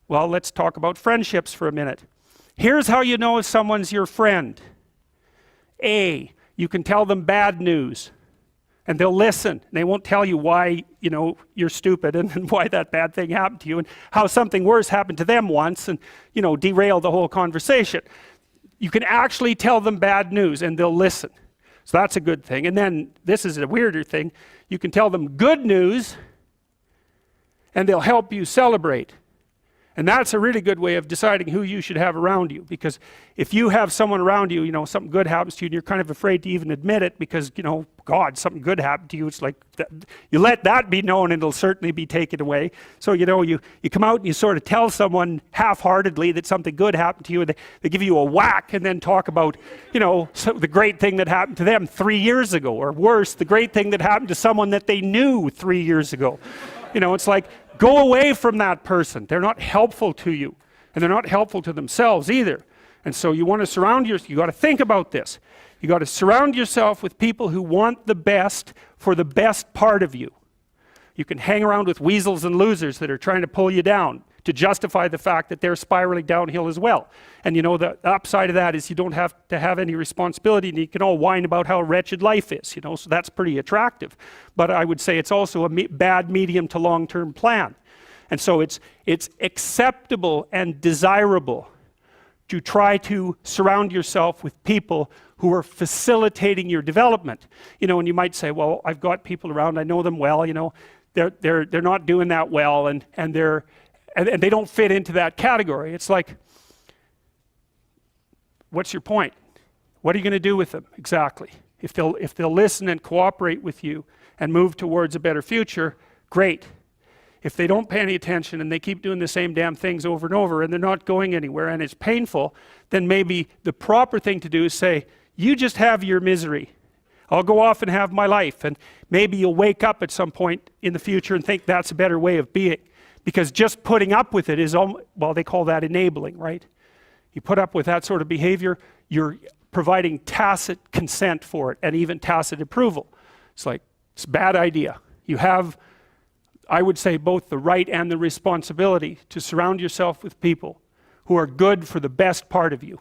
Well, let's talk about friendships for a minute. Here's how you know if someone's your friend. A, you can tell them bad news and they'll listen. They won't tell you why, you're stupid and why that bad thing happened to you and how something worse happened to them once and, derail the whole conversation. You can actually tell them bad news and they'll listen. So that's a good thing. And then this is a weirder thing. You can tell them good news and they'll help you celebrate. And that's a really good way of deciding who you should have around you, because if you have someone around you, something good happens to you and you're kind of afraid to even admit it because, God, something good happened to you, it's like, you let that be known and it'll certainly be taken away. So, you come out and you sort of tell someone half-heartedly that something good happened to you, and they give you a whack and then talk about, the great thing that happened to them 3 years ago, or worse, the great thing that happened to someone that they knew 3 years ago. It's like, go away from that person. They're not helpful to you, and they're not helpful to themselves either. And so you want to surround yourself, you got to think about this. You got to surround yourself with people who want the best for the best part of you. You can hang around with weasels and losers that are trying to pull you down to justify the fact that they're spiraling downhill as well. And the upside of that is you don't have to have any responsibility, and you can all whine about how wretched life is, so that's pretty attractive. But I would say it's also a bad medium to long-term plan. And so it's acceptable and desirable to try to surround yourself with people who are facilitating your development. And you might say, well, I've got people around, I know them well, they're not doing that well, and they don't fit into that category. It's like, what's your point? What are you going to do with them exactly? If they'll listen and cooperate with you and move towards a better future, great. If they don't pay any attention and they keep doing the same damn things over and over and they're not going anywhere and it's painful, then maybe the proper thing to do is say, you just have your misery. I'll go off and have my life. And maybe you'll wake up at some point in the future and think that's a better way of being. Because just putting up with it is, well, they call that enabling, right? You put up with that sort of behavior, you're providing tacit consent for it and even tacit approval. It's like, it's a bad idea. You have, I would say, both the right and the responsibility to surround yourself with people who are good for the best part of you.